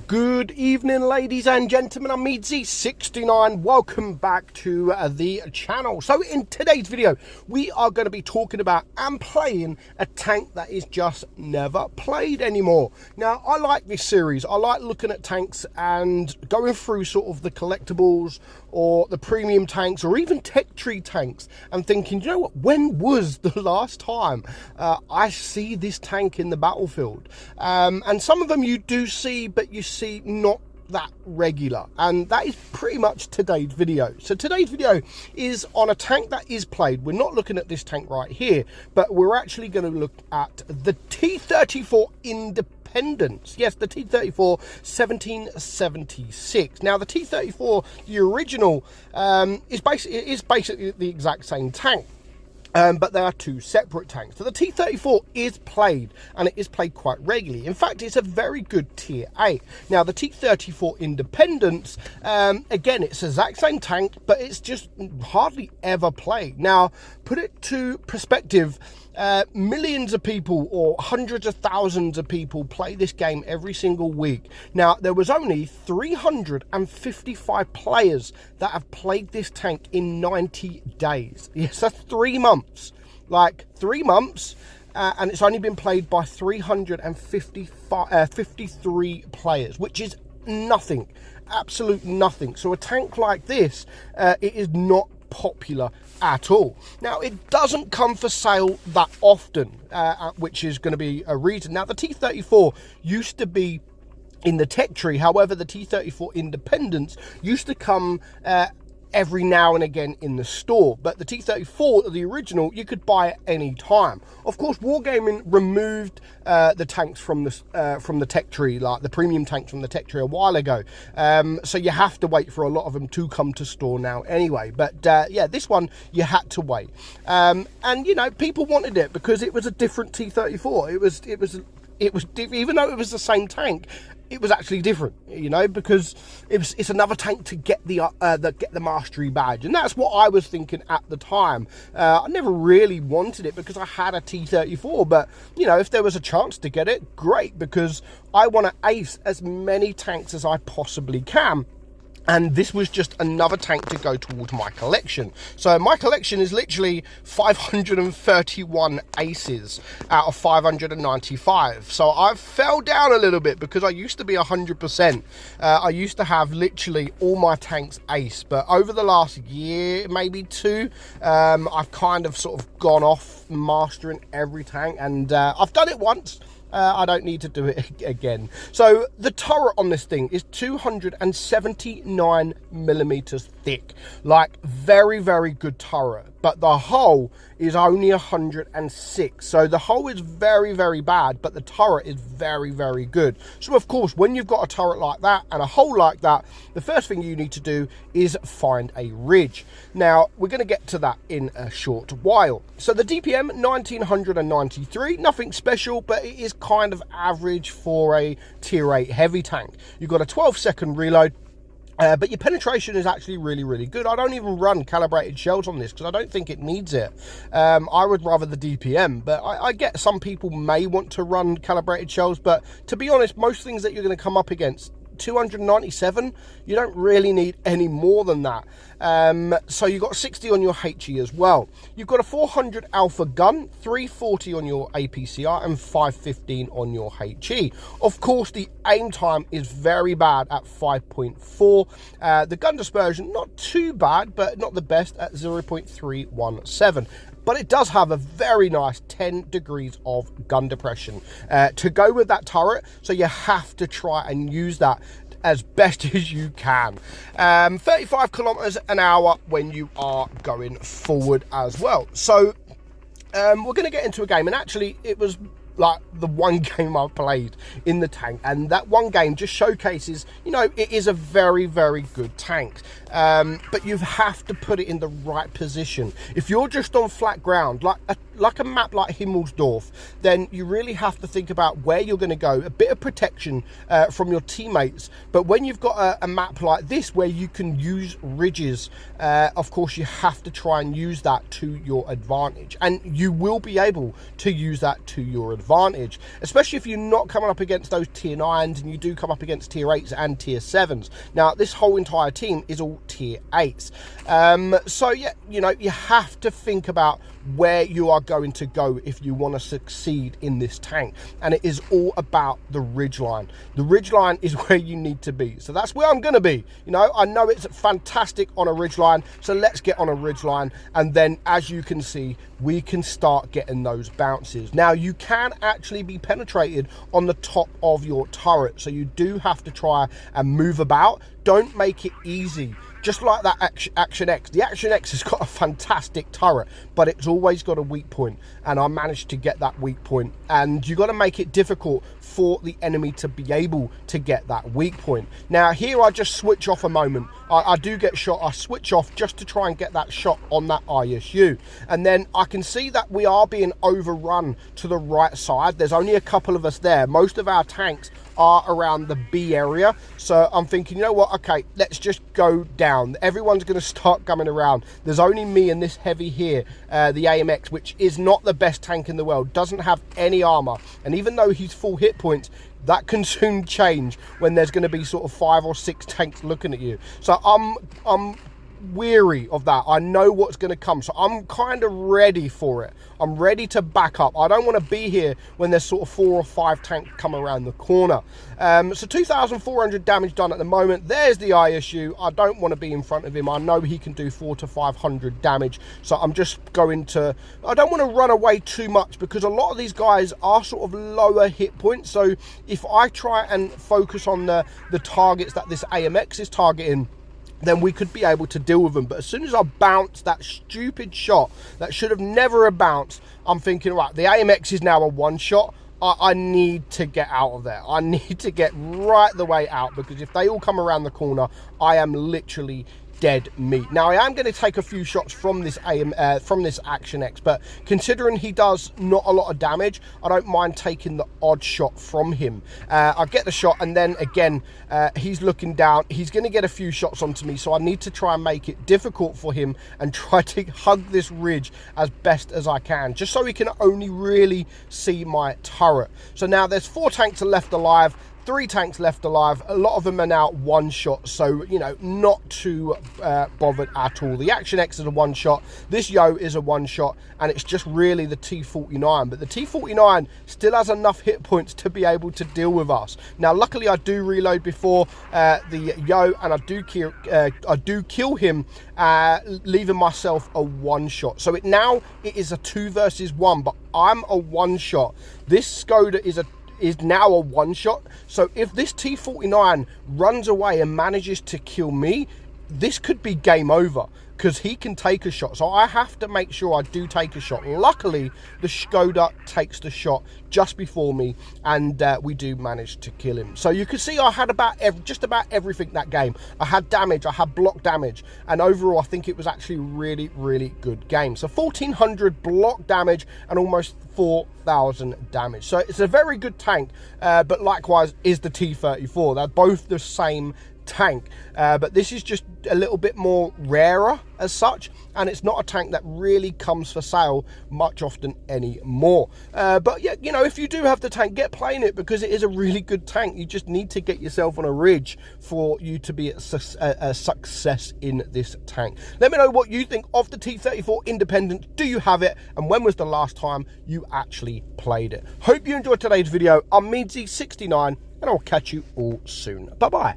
Good evening, ladies and gentlemen. I'm meadsyreplays. Welcome back to the channel. So in today's video, we are going to be talking about and playing a tank that is just never played anymore. Now, I like this series. I like looking at tanks and going through sort of the collectibles or the premium tanks or even tech tree tanks and thinking, you know what, when was the last time I see this tank in the battlefield? And some of them you do see, but you see not that regular, and that is pretty much today's video. So today's video is on a tank that is played. We're not looking at this tank right here, but we're actually going to look at the T-34 Independence. Yes, the T-34 1776. Now the T-34, the original, is basically the exact same tank. But they are two separate tanks. So the T-34 is played, and it is played quite regularly. In fact, it's a very good tier 8. Now, the T-34 Independence, again, it's the exact same tank, but it's just hardly ever played. Now, put it to perspective, millions of people or hundreds of thousands of people play this game every single week. Now, there was only 355 players that have played this tank in 90 days. Yes, that's 3 months. Like 3 months, and it's only been played by 353 players, which is nothing, absolute nothing. So a tank like this, it is not popular at all. Now, it doesn't come for sale that often, which is going to be a reason. Now, the T-34 used to be in the tech tree. However, the T-34 Independence used to come every now and again in the store, but the T-34, the original, you could buy at any time. Of course, Wargaming removed the tanks from the tech tree, like the premium tanks from the tech tree, a while ago. So you have to wait for a lot of them to come to store now anyway. But yeah, this one you had to wait, and you know, people wanted it because it was a different T-34. It was even though it was the same tank, it was actually different, you know, because it's another tank to get the mastery badge, and that's what I was thinking at the time. I never really wanted it because I had a T-34, but you know, if there was a chance to get it, great, because I want to ace as many tanks as I possibly can. And this was just another tank to go towards my collection. So my collection is literally 531 aces out of 595. So I've fell down a little bit because I used to be 100%. I used to have literally all my tanks ace. But over the last year, maybe two, I've kind of sort of gone off mastering every tank. And I've done it once. I don't need to do it again. So the turret on this thing is 279 millimeters thick. Like, very, very good turret. But the hull is only 106. So the hull is very, very bad, but the turret is very, very good. So of course, when you've got a turret like that and a hull like that, the first thing you need to do is find a ridge. Now, we're going to get to that in a short while. So the DPM, 1993, nothing special, but it is kind of average for a tier 8 heavy tank. You've got a 12-second reload. But your penetration is actually really, really good. I don't even run calibrated shells on this because I don't think it needs it. I would rather the DPM, but I get some people may want to run calibrated shells, but to be honest, most things that you're going to come up against, 297, you don't really need any more than that. So you've got 60 on your HE as well. You've got a 400 alpha gun, 340 on your APCR, and 515 on your HE. Of course, the aim time is very bad at 5.4. The gun dispersion, not too bad, but not the best at 0.317. But it does have a very nice 10 degrees of gun depression to go with that turret. So you have to try and use that as best as you can. 35 kilometers an hour when you are going forward as well. So we're going to get into a game, and actually it was like the one game I've played in the tank, and that one game just showcases, you know, it is a very, very good tank, but you have to put it in the right position. If you're just on flat ground, like a map like Himmelsdorf, then you really have to think about where you're going to go, a bit of protection from your teammates. But when you've got a map like this where you can use ridges, of course you have to try and use that to your advantage, and you will be able to use that to your advantage. advantage, especially if you're not coming up against those tier 9s and you do come up against tier 8s and tier 7s. Now, this whole entire team is all tier 8s. So, yeah, you know, you have to think about where you are going to go if you want to succeed in this tank, and it is all about the ridgeline. The ridgeline is where you need to be, so that's where I'm going to be. You know, I know it's fantastic on a ridgeline, so let's get on a ridgeline, and then as you can see, we can start getting those bounces. Now, you can actually be penetrated on the top of your turret, so you do have to try and move about. Don't make it easy. Just like that Action X. The Action X has got a fantastic turret, but it's always got a weak point, and I managed to get that weak point. And you got to make it difficult for the enemy to be able to get that weak point. Now, here I just switch off a moment. I do get shot. I switch off just to try and get that shot on that ISU. And then I can see that we are being overrun to the right side. There's only a couple of us there. Most of our tanks are around the B area, so I'm thinking, you know what, okay, let's just go down. Everyone's going to start coming around. There's only me and this heavy here, the AMX, which is not the best tank in the world, doesn't have any armor, and even though he's full hit points, that can soon change when there's going to be sort of 5 or 6 tanks looking at you. So I'm weary of that. I know what's going to come, so I'm kind of ready for it. I'm ready to back up. I don't want to be here when there's sort of 4 or 5 tanks come around the corner. So 2,400 damage done at the moment. There's the ISU. I don't want to be in front of him. I know he can do 400 to 500 damage, so I'm just going to, I don't want to run away too much because a lot of these guys are sort of lower hit points. So if I try and focus on the targets that this AMX is targeting, then we could be able to deal with them. But as soon as I bounce that stupid shot that should have never have bounced, I'm thinking, right, the AMX is now a one shot. I need to get out of there. I need to get right the way out, because if they all come around the corner, I am literally dead meat. Now, I am going to take a few shots from this Action X, but considering he does not a lot of damage, I don't mind taking the odd shot from him. I get the shot, and then again, he's looking down. He's going to get a few shots onto me, so I need to try and make it difficult for him and try to hug this ridge as best as I can, just so he can only really see my turret. So now there's 4 tanks left alive. 3 tanks left alive. A lot of them are now one shot, so you know, not too bothered at all. The Action X is a one shot, this Yo is a one shot, and it's just really the T49. But the T49 still has enough hit points to be able to deal with us. Now, luckily, I do reload before the Yo, and I do kill him, leaving myself a one shot. So it is a 2 versus 1, but I'm a one shot. This Skoda is now a one shot. So if this T49 runs away and manages to kill me, this could be game over, because he can take a shot. So I have to make sure I do take a shot. Luckily, the Skoda takes the shot just before me, and we do manage to kill him. So you can see I had just about everything that game. I had damage, I had block damage, and overall I think it was actually a really, really good game. So 1,400 block damage and almost 4,000 damage. So it's a very good tank, but likewise is the T34. They're both the same tank, but this is just a little bit more rarer as such, and it's not a tank that really comes for sale much often anymore. But yeah, you know, if you do have the tank, get playing it, because it is a really good tank. You just need to get yourself on a ridge for you to be a success in this tank. Let me know what you think of the T34 Independent. Do you have it, and when was the last time you actually played it? Hope you enjoyed today's video. I'm meadsy69, and I'll catch you all soon. Bye bye.